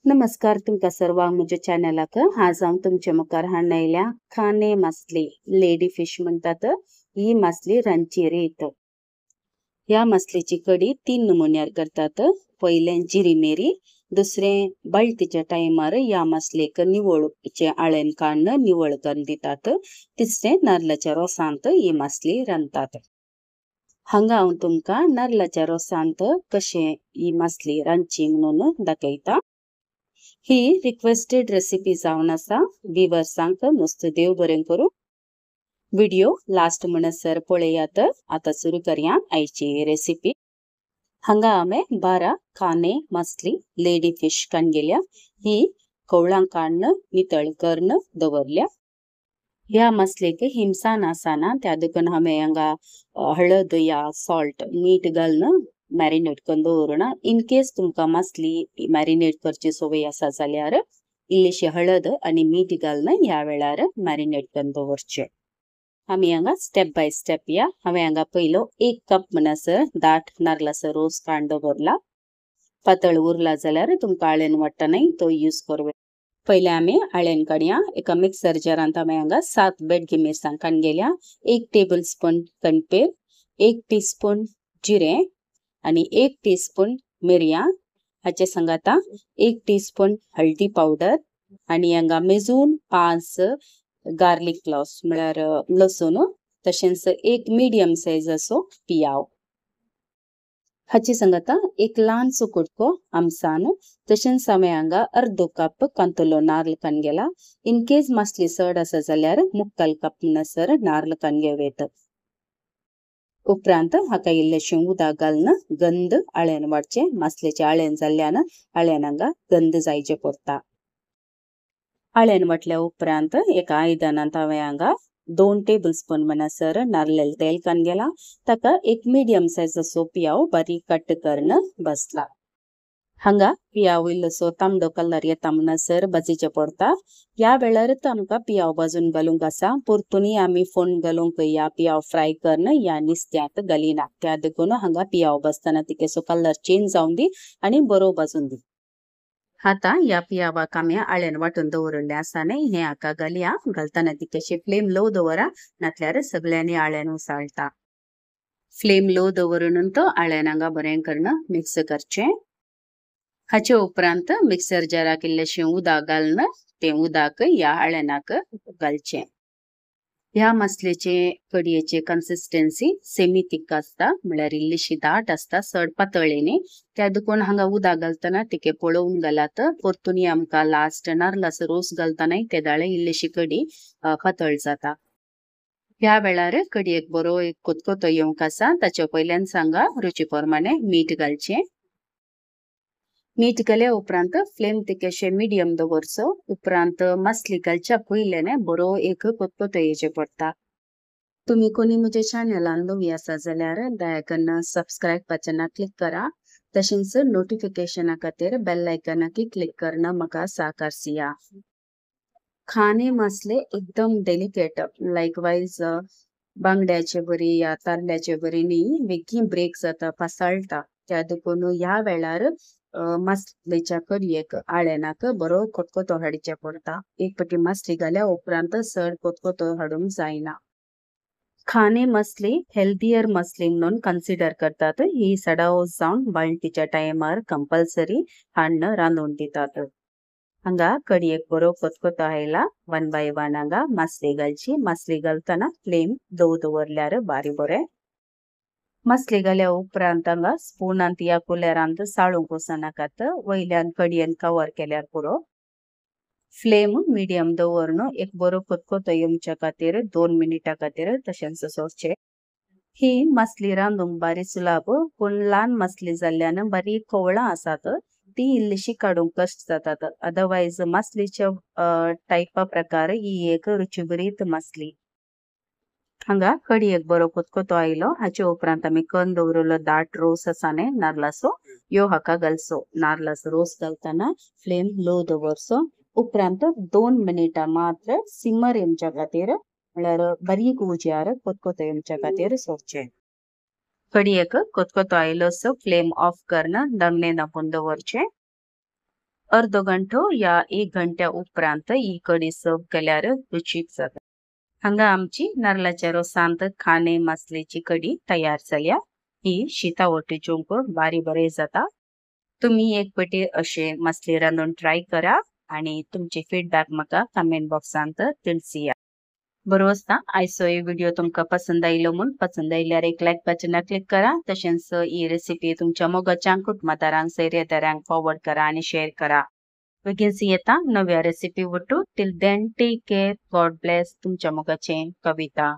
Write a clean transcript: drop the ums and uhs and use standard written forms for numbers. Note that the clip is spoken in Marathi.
नमस्कार तुमका सर्वांक म्हज्या चॅनलाक आज हांव तुमचे मुखार हाडून खाने मासली लेडी फिश म्हणतात ही मासली रांदची रेत। ह्या मासलीची कडी 3 नमुन्यार करतात। पयलें जिरी मेरी, दुसरें बळतीच्या टायमार ह्या मासलेक निवळचे आळेन काडून निवळ करून दितात। तिसरें नारळाच्या रोसांत ही मासली रांदतात। हांगा हांव तुमका नारळाच्या रोसांत कशें ही मासली रांदची म्हणून दाखयता। ही रिक्वेस्टेड रेसिपी जावन आसा। व्ह्यूअर्सांक नुसतं देव बरें करूं। व्हिडिओ लास्ट म्हणसर पळयात। आता सुरू करूया आयची रेसिपी। हांगा हांवें 12 खाने मासली लेडी फिश काडलेल्या। ही कवळां काडून नितळ करून दवरल्या। ह्या मासलेक हिमसाण आसाना त्या देखून हांवें हांगा हळद या सॉल्ट मीठ घालून मॅरिनेट करून दवरना। इन केस तुमकां मासली मॅरिनेट करची सवय आसा जाल्यार इल्लीशी हळद आनी मीठ घालून ह्या वेळार मॅरिनेट करून दवरचे। आमी हांगा स्टेप बाय स्टेप या। हांवें हांगा पयलो 1 कप म्हणसर दाट नारळाचो रोस काडून दवरला। पातळ उरला जाल्यार तुमकां आळेन वाटणाय तो यूज करवे। पहिले आमी आळेन काडया। एका मिक्सर जारांत हांवें हांगा 7 बेडगी मिरसांग काडलेल्या, 1 टेबलस्पून कणपेर, 1 टीस्पून जिरें आणि 1 टीस्पून मिरयां। हाचे संग आता 1 टीस्पून हळदी पावडर आणि हांगा मेजून 5 गार्लिक क्लॉव्स म्हळ्यार लसूण, तशेंच 1 मीडियम साइज असो पियाव। हाचे संग आता 1 ल्हानसो कुडको आमसाण, तशेंच हांवें हांगा अर्दो कप कांतलो नारळ काडलेला। इन केस मासली चड आसा जाल्यार मुक्काल कप म्हणसर नारळ काडगेवेत। उपरांत हाका इल्लेशें उदक घालून गंध आळेन वाडचे। मासलेचे आळेन जाल्ल्यान आळेन हांगा गंध जायचे पडटा। आळेन वाटल्या उपरांत एका आयदनांत हांवें हांगा 2 टेबलस्पून म्हणसर नारळेल तेल काडलेला। ताका 1 मीडियम साइज असो पियाव बारीक कट करून बसला। हांगा पियाव इल्लोसो तांबडो कलर येता म्हणसर भाजीचे पडटा। ह्या वेळार आमकां पियाव भाजून घालूंक आसा। परतुनी आमी फोंड घालूंक या पियाव फ्राय करून या नुस्त्यात घालिना। त्या देखून हांगा पियाव भाजताना तिकेसो कलर चेंज जावन दी आनी बरो भाजून दी। आता या पियावाक आमी आळेन वाटून दवरले आसा न्ही, हे हाका घालया। घालताना तिकेशी फ्लेम लो दवरा, नातल्यार सगळ्यांनी आळेन उसाळटा। फ्लेम लो दवरून तो आळेन हांगा बरें करून मिक्स करचें। हाचे उपरांत मिक्सर जाराक इल्लेशें उदक घालून तें उदक ह्या आळेनाक घालचें। ह्या मासलेचे कडयेची कन्सिस्टन्सी सेमी थिक आसता, म्हळ्यार इल्लीशी दाट आसता, चड पातळी न्ही। त्या देखून हांगा उदक घालताना तिके पळोवन घालात। परतुनी आमकां लास्ट नारळाचो रोस घालताना ते दाळे इल्लीशी कडी पातळ जाता। ह्या वेळार कडयेक बरो एक कोतकोतो येवंक आसा। ताचे पयल्यान हांगा रुची प्रमाणे मीठ घालचें। मीठ घाल्या उपरांत फ्लेम तिकेशे मिडियम दवरचो। उपरांत मासली घालच्या पयलें बरो एक कोतकोतो येवचे पडटा। तुम्ही कोणी म्हज्या चॅनलान नवी आसा जाल्यार दया करून सबस्क्राइब बटनाक क्लिक करा। तशेंच नोटिफिकेशना खातीर बेल आयकनाक क्लिक करून म्हाका सहकार दिया। खाने मासले एकदम डेलिकेट, लायकवायज बांगड्याचे बरी या ताल्ल्याचे बरी न्ही, बेगीन ब्रेक जाता, पासळटा। त्या देखून ह्या वेळार मासलेच्या कडयेक आळेनाक बरो कोतकोतो हाडचे पडटा। एक पटी मासली घाल्या उपरांत चड कोतकोतो हाडूंक जायना। खाने मासली हेल्दियर मासली म्हणून कन्सिडर करतात। ही सडाव जावन बाळंतीच्या टायमार कंपल्सरी हाडून रांदून दितात। हांगा कडयेक बरो कोतकोतो आयला। 1 बाय 1 हांगा मासली घालची। मासली घालताना फ्लेम लो दवरल्यार बारी बरें। मासली घाल्या उपरांत हांगा स्पूनांत या कुलेरांत साळूंक वचनाकात, वयल्यान कडयेन कवर केल्यार पुरो। फ्लेम मिडियम दवरून एक बरो कोतकोतो येवच्या खातीर 2 मिनिटां खातीर तशेंच सोडचें। ही मासली रांदूंक बारी सुलभ, पूण ल्हान मासली जाल्ल्यान बारीक कवळां आसात ती इल्लीशी काडूंक कश्ट जातात। अदरवायज मासलीच्या टायपा प्रकार ही एक रुचीभरीत मासली। हांगा कडयेक बरो कोतकोतो आयलो। हाचे उपरांत आमी करून दवरलो दाट रोस आसा न्ही नारळाचो, ह्यो हाका घालचो। नारळाचो रोस घालताना फ्लेम लो दवरचो। उपरांत 2 मिनिटां मात्र सिमर येवच्या खातीर म्हळ्यार बारीक उज्यार कोतकोतो येवच्या खातीर सोडचें। कडयेक कोतकोतो आयलो सो फ्लेम ऑफ करून धामणे धांपून दवरचें। अर्धो घंटो या 1 घंट्या उपरांत ही कडी सर्व केल्यार रुचीक जाता. हांगा आमची नारळाच्या रोसांत खाणे मसल्याची कडी तयार जाल्या. ही शीतावटी जेवंक बारी बरे जाता. तुम्ही एक पटी असे मसले रांदून ट्राय करा आणि तुमचे फीडबॅक म्हाका कमेंट बॉक्सांत दिलसिया. बरो आसता. आयचो ही व्हिडिओ तुमका पसंद आयलो म्हूण पसंद आयल्यार एक लायक बटनार क्लिक करा. तशेंच ही रेसिपी तुमच्या मोगाच्यांक कुटुंबादारांक सैर्यदारांक फॉरवर्ड करा आणि शेअर करा. बेगीन येता नव्या रेसिपी वटू. Till then take care. God bless. तुमच्या मोगाचें कविता.